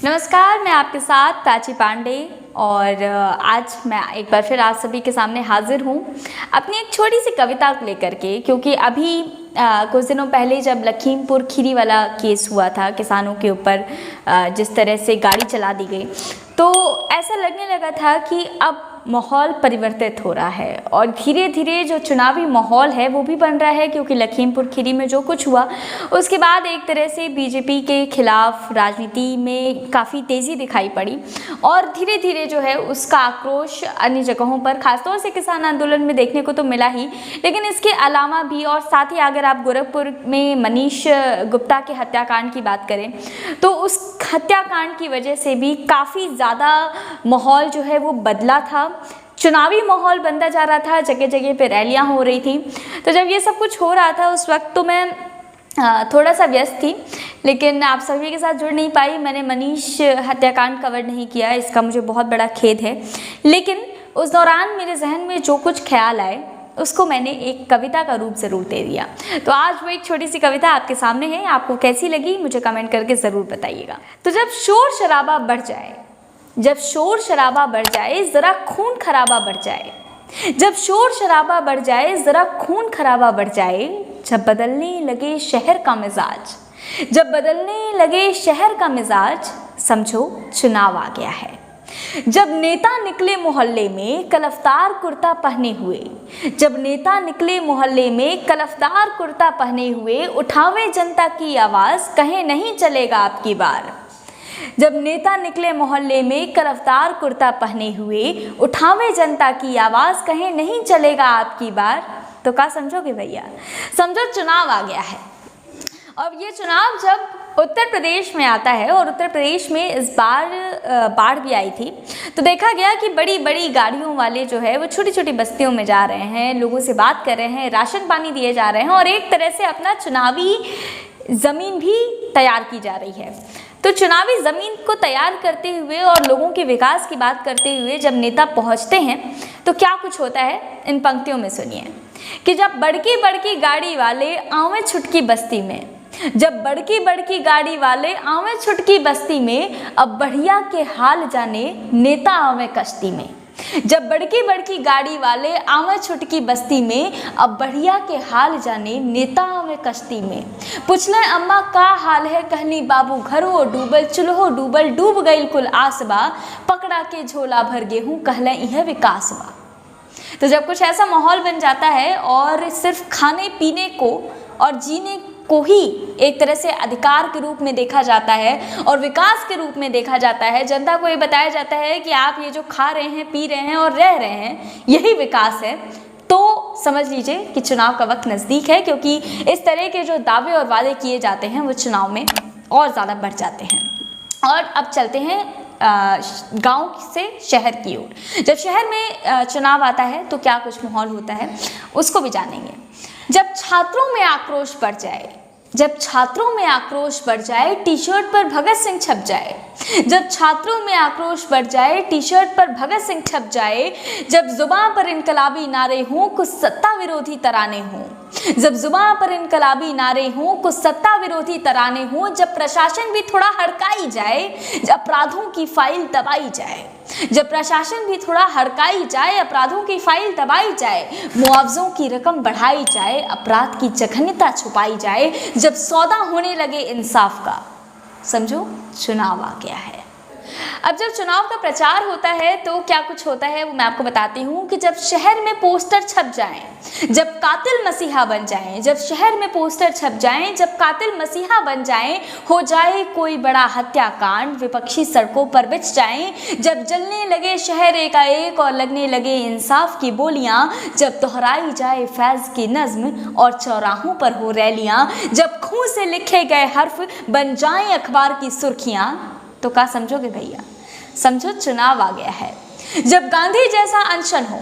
नमस्कार, मैं आपके साथ प्राची पांडे और आज मैं एक बार फिर आप सभी के सामने हाजिर हूँ अपनी एक छोटी सी कविता को लेकर के। क्योंकि अभी कुछ दिनों पहले जब लखीमपुर खीरी वाला केस हुआ था, किसानों के ऊपर जिस तरह से गाड़ी चला दी गई, तो ऐसा लगने लगा था कि अब माहौल परिवर्तित हो रहा है और धीरे धीरे जो चुनावी माहौल है वो भी बन रहा है। क्योंकि लखीमपुर खीरी में जो कुछ हुआ उसके बाद एक तरह से बीजेपी के खिलाफ राजनीति में काफ़ी तेज़ी दिखाई पड़ी और धीरे धीरे जो है उसका आक्रोश अन्य जगहों पर, खासतौर से किसान आंदोलन में देखने को तो मिला ही, लेकिन इसके अलावा भी। और साथ ही अगर आप गोरखपुर में मनीष गुप्ता के हत्याकांड की बात करें तो उस हत्याकांड की वजह से भी काफ़ी ज़्यादा माहौल जो है वो बदला था, चुनावी माहौल बनता जा रहा था, जगह जगह पे रैलियां हो रही थी। तो जब ये सब कुछ हो रहा था उस वक्त तो मैं थोड़ा सा व्यस्त थी, लेकिन आप सभी के साथ जुड़ नहीं पाई। मैंने मनीष हत्याकांड कवर नहीं किया, इसका मुझे बहुत बड़ा खेद है। लेकिन उस दौरान मेरे जहन में जो कुछ ख्याल आए उसको मैंने एक कविता का रूप ज़रूर दे दिया। तो आज वो एक छोटी सी कविता आपके सामने है। आपको कैसी लगी मुझे कमेंट करके ज़रूर बताइएगा। तो जब शोर शराबा बढ़ जाए, जब शोर शराबा बढ़ जाए ज़रा खून खराबा बढ़ जाए, जब शोर शराबा बढ़ जाए ज़रा खून खराबा बढ़ जाए, जब बदलने लगे शहर का मिजाज, जब बदलने लगे शहर का मिजाज, समझो चुनाव आ गया है। जब नेता निकले मोहल्ले में कलफतार कुर्ता पहने हुए, जब नेता निकले मोहल्ले में कलफतार कुर्ता पहने हुए, उठावे जनता की आवाज़ कहे नहीं चलेगा आपकी बार। जब नेता निकले मोहल्ले में कलफतार कुर्ता पहने हुए, उठावे जनता की आवाज़ कहे नहीं चलेगा आपकी बार, तो क्या समझोगे भैया? समझो चुनाव आ गया है। अब ये चुनाव जब उत्तर प्रदेश में आता है और उत्तर प्रदेश में इस बार बाढ़ भी आई थी, तो देखा गया कि बड़ी बड़ी गाड़ियों वाले जो है वो छोटी छोटी बस्तियों में जा रहे हैं, लोगों से बात कर रहे हैं, राशन पानी दिए जा रहे हैं और एक तरह से अपना चुनावी ज़मीन भी तैयार की जा रही है। तो चुनावी ज़मीन को तैयार करते हुए और लोगों के विकास की बात करते हुए जब नेता पहुंचते हैं तो क्या कुछ होता है, इन पंक्तियों में सुनिए कि जब बड़की बड़की गाड़ी वाले आवे छुटकी बस्ती में, जब बड़की बड़की गाड़ी वाले आवे छुटकी बस्ती में, अब बढ़िया के हाल जाने नेता आवे कश्ती में। जब बड़की बड़की गाड़ी वाले आवे छुटकी बस्ती में, अब बढ़िया के हाल जाने नेता आवे कश्ती में। पूछले अम्मा का हाल है, कहली बाबू घरो डूबल, चूल्हो डूबल, डूब गई कुल आसबा, पकड़ा के झोला भर गेहूं, कहले यह विकास बा। तो जब कुछ ऐसा माहौल बन जाता है और सिर्फ खाने पीने को और जीने को ही एक तरह से अधिकार के रूप में देखा जाता है और विकास के रूप में देखा जाता है, जनता को ये बताया जाता है कि आप ये जो खा रहे हैं, पी रहे हैं और रह रहे हैं यही विकास है, तो समझ लीजिए कि चुनाव का वक्त नज़दीक है। क्योंकि इस तरह के जो दावे और वादे किए जाते हैं वो चुनाव में और ज़्यादा बढ़ जाते हैं। और अब चलते हैं गांव से शहर की ओर। जब शहर में चुनाव आता है तो क्या कुछ माहौल होता है उसको भी जानेंगे। जब छात्रों में आक्रोश बढ़ जाए, जब छात्रों में आक्रोश बढ़ जाए, टी शर्ट पर भगत सिंह छप जाए, जब छात्रों में आक्रोश बढ़ जाए, टी शर्ट पर भगत सिंह छप जाए, जब जुबान पर इनकलाबी नारे हों, कुछ सत्ता विरोधी तराने हों, जब जुबान पर इनकलाबी नारे हों, कुछ सत्ता विरोधी तराने हों, जब प्रशासन भी थोड़ा हड़काई जाए, जब अपराधों की फाइल दबाई जाए, जब प्रशासन भी थोड़ा हड़काई जाए, अपराधों की फाइल दबाई जाए, मुआवजों की रकम बढ़ाई जाए, अपराध की जघन्यता छुपाई जाए, जब सौदा होने लगे इंसाफ का, समझो चुनाव आ गया है। अब जब चुनाव का प्रचार होता है तो क्या कुछ होता है वो मैं आपको बताती हूँ कि जब शहर में पोस्टर छप जाएं, जब कातिल मसीहा बन जाएं, जब शहर में पोस्टर छप जाएं, जब कातिल मसीहा बन जाएं, हो जाए कोई बड़ा हत्याकांड, विपक्षी सड़कों पर बिछ जाएं, जब जलने लगे शहर एकाएक और लगने लगे इंसाफ की बोलियां, जब दोहराई जाए फैज़ की नज़्म और चौराहों पर हो रैलियां, जब खून से लिखे गए हर्फ बन जाएं अखबार की सुर्खियां, तो क्या समझोगे भैया? समझो चुनाव आ गया है। जब गांधी जैसा अनशन हो,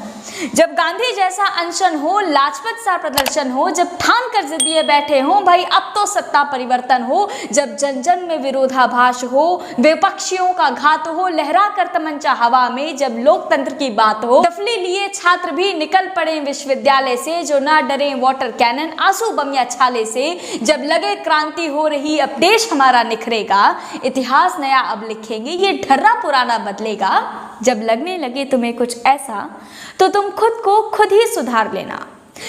जब गांधी जैसा अनशन हो, लाजपत सा प्रदर्शन हो, जब ठान कर जिद्दिए बैठे हो भाई अब तो सत्ता परिवर्तन हो, जब जन जन में विरोधाभास हो, विपक्षियों का घात हो, लहरा कर तमंचा हवा में जब लोकतंत्र की बात हो, डफली लिए छात्र भी निकल पड़े विश्वविद्यालय से, जो ना डरे वाटर कैनन आंसू बम या छाले से, जब लगे क्रांति हो रही अब देश हमारा निखरेगा, इतिहास नया अब लिखेंगे ये ढर्रा पुराना बदलेगा, जब लगने लगे तुम्हें कुछ ऐसा तो तुम खुद को खुद ही सुधार लेना,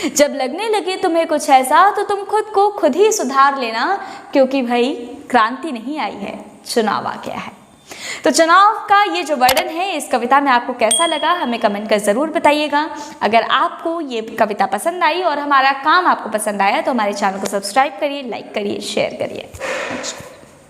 जब लगने लगे तुम्हें कुछ ऐसा तो तुम खुद को खुद ही सुधार लेना, क्योंकि भाई क्रांति नहीं आई है, चुनाव आ गया है। तो चुनाव का ये जो वर्णन है इस कविता में आपको कैसा लगा हमें कमेंट कर ज़रूर बताइएगा। अगर आपको ये कविता पसंद आई और हमारा काम आपको पसंद आया तो हमारे चैनल को सब्सक्राइब करिए, लाइक करिए, शेयर करिए।